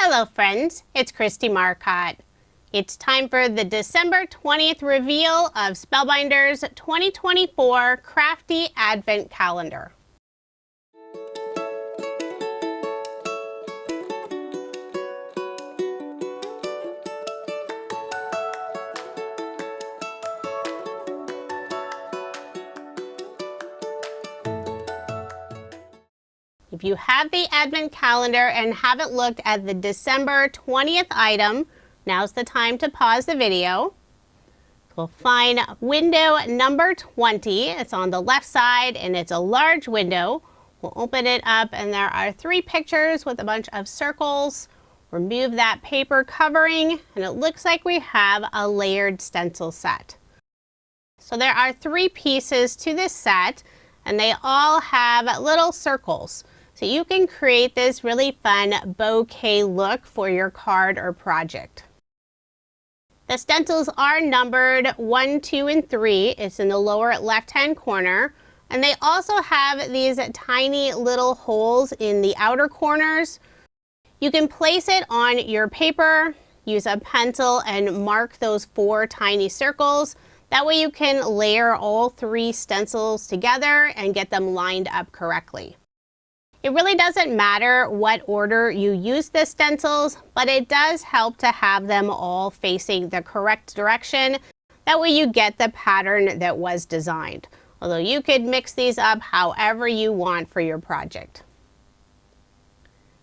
Hello friends, it's Kristie Marcotte. It's time for the December 20th reveal of Spellbinders 2024 Crafty Advent Calendar. If you have the Advent calendar and haven't looked at the December 20th item, now's the time to pause the video. We'll find window number 20. It's on the left side and it's a large window. We'll open it up and there are 3 pictures with a bunch of circles. Remove that paper covering and it looks like we have a layered stencil set. So there are 3 pieces to this set and they all have little circles. So you can create this really fun bouquet look for your card or project. The stencils are numbered 1, 2, and 3. It's in the lower left-hand corner. And they also have these tiny little holes in the outer corners. You can place it on your paper, use a pencil, and mark those 4 tiny circles. That way you can layer all 3 stencils together and get them lined up correctly. It really doesn't matter what order you use the stencils, but it does help to have them all facing the correct direction. That way you get the pattern that was designed. Although you could mix these up however you want for your project.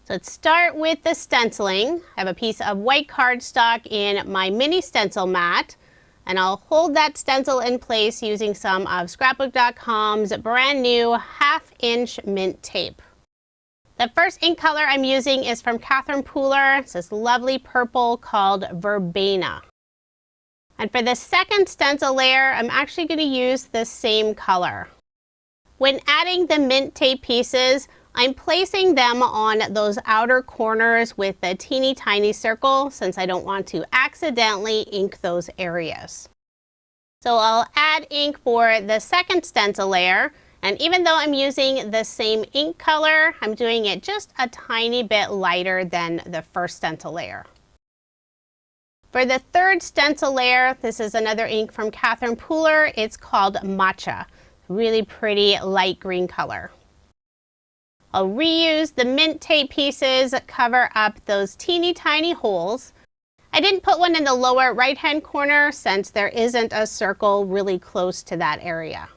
So let's start with the stenciling. I have a piece of white cardstock in my mini stencil mat. And I'll hold that stencil in place using some of Scrapbook.com's brand new 1/2" mint tape. The first ink color I'm using is from Catherine Pooler. It's this lovely purple called Verbena. And for the second stencil layer, I'm actually going to use the same color. When adding the mint tape pieces, I'm placing them on those outer corners with the teeny tiny circle since I don't want to accidentally ink those areas. So I'll add ink for the second stencil layer. And even though I'm using the same ink color, I'm doing it just a tiny bit lighter than the first stencil layer. For the third stencil layer, this is another ink from Catherine Pooler. It's called Matcha. Really pretty light green color. I'll reuse the mint tape pieces, cover up those teeny tiny holes. I didn't put one in the lower right-hand corner since there isn't a circle really close to that area.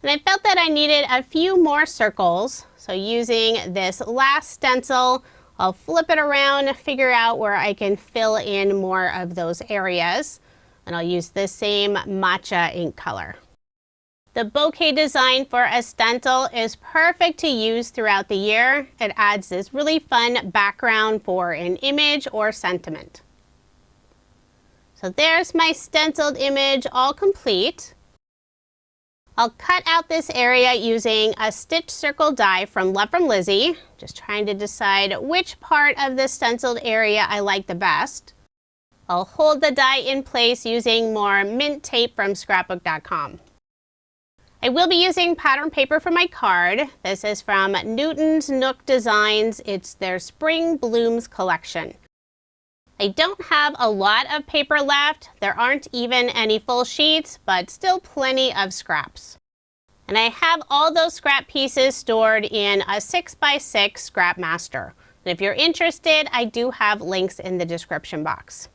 And I felt that I needed a few more circles, so using this last stencil, I'll flip it around, figure out where I can fill in more of those areas, and I'll use the same matcha ink color. The bouquet design for a stencil is perfect to use throughout the year. It adds this really fun background for an image or sentiment. So there's my stenciled image all complete. I'll cut out this area using a stitch circle die from Love from Lizzie, just trying to decide which part of the stenciled area I like the best. I'll hold the die in place using more mint tape from Scrapbook.com. I will be using pattern paper for my card. This is from Newton's Nook Designs. It's their Spring Blooms collection. I don't have a lot of paper left. There aren't even any full sheets, but still plenty of scraps. And I have all those scrap pieces stored in a 6x6 Scrapmaster. And if you're interested, I do have links in the description box.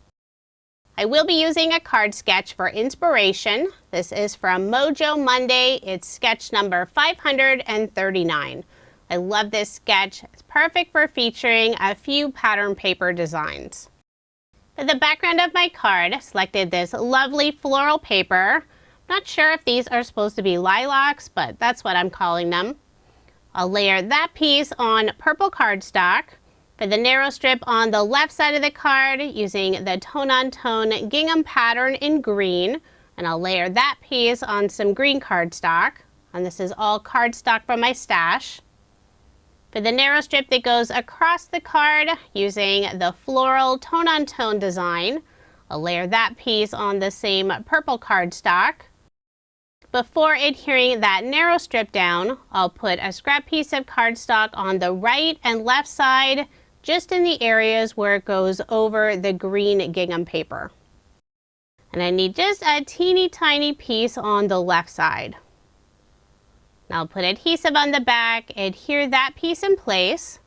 I will be using a card sketch for inspiration. This is from Mojo Monday. It's sketch number 539. I love this sketch. It's perfect for featuring a few pattern paper designs. For the background of my card, I selected this lovely floral paper. Not sure if these are supposed to be lilacs, but that's what I'm calling them. I'll layer that piece on purple cardstock. For the narrow strip on the left side of the card, using the tone-on-tone gingham pattern in green, and I'll layer that piece on some green cardstock. And this is all cardstock from my stash. For the narrow strip that goes across the card, using the floral tone-on-tone design, I'll layer that piece on the same purple cardstock. Before adhering that narrow strip down, I'll put a scrap piece of cardstock on the right and left side, just in the areas where it goes over the green gingham paper. And I need just a teeny tiny piece on the left side. Now I'll put adhesive on the back, adhere that piece in place.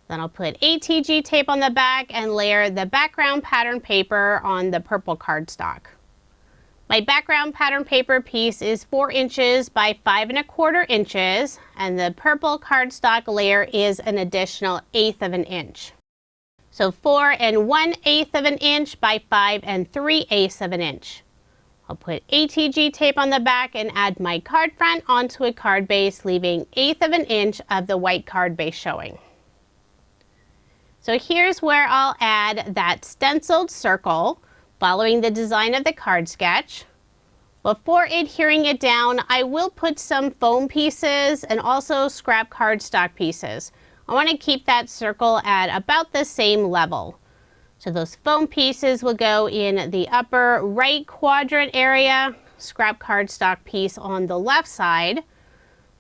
Then I'll put ATG tape on the back and layer the background pattern paper on the purple cardstock. My background pattern paper piece is 4 inches by 5 1/4 inches, and the purple cardstock layer is an additional 1/8 of an inch. So 4 1/8 of an inch by 5 3/8 of an inch. I'll put ATG tape on the back and add my card front onto a card base, leaving 1/8 of an inch of the white card base showing. So here's where I'll add that stenciled circle, following the design of the card sketch. Before adhering it down, I will put some foam pieces and also scrap cardstock pieces. I want to keep that circle at about the same level. So those foam pieces will go in the upper right quadrant area, scrap cardstock piece on the left side.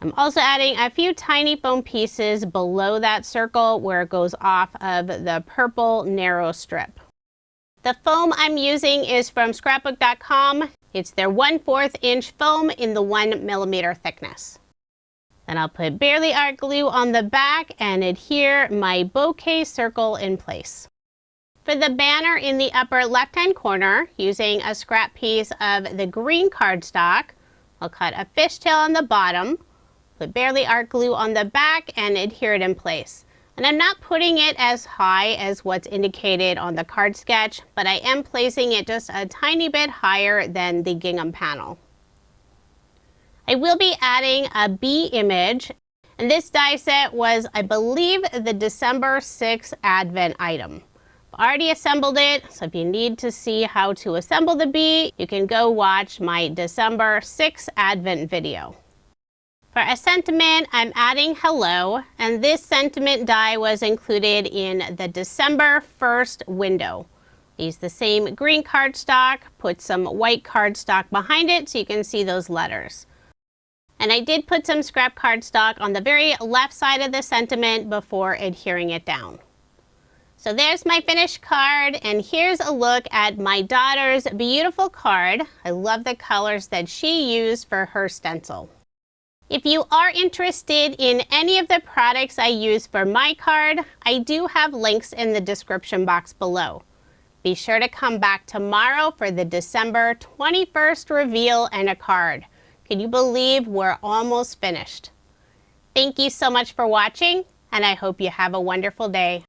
I'm also adding a few tiny foam pieces below that circle where it goes off of the purple narrow strip. The foam I'm using is from scrapbook.com. It's their 1/4 inch foam in the 1 millimeter thickness. Then I'll put barely art glue on the back and adhere my bouquet circle in place. For the banner in the upper left hand corner, using a scrap piece of the green cardstock, I'll cut a fishtail on the bottom, put barely art glue on the back and adhere it in place. And I'm not putting it as high as what's indicated on the card sketch, but I am placing it just a tiny bit higher than the gingham panel. I will be adding a bee image, and this die set was, I believe, the December 6th Advent item. I've already assembled it, so if you need to see how to assemble the bee, you can go watch my December 6th Advent video. For a sentiment, I'm adding hello, and this sentiment die was included in the December 1st window. I used the same green cardstock, put some white cardstock behind it so you can see those letters. And I did put some scrap cardstock on the very left side of the sentiment before adhering it down. So there's my finished card, and here's a look at my daughter's beautiful card. I love the colors that she used for her stencil. If you are interested in any of the products I use for my card, I do have links in the description box below. Be sure to come back tomorrow for the December 21st reveal and a card. Can you believe we're almost finished? Thank you so much for watching, and I hope you have a wonderful day.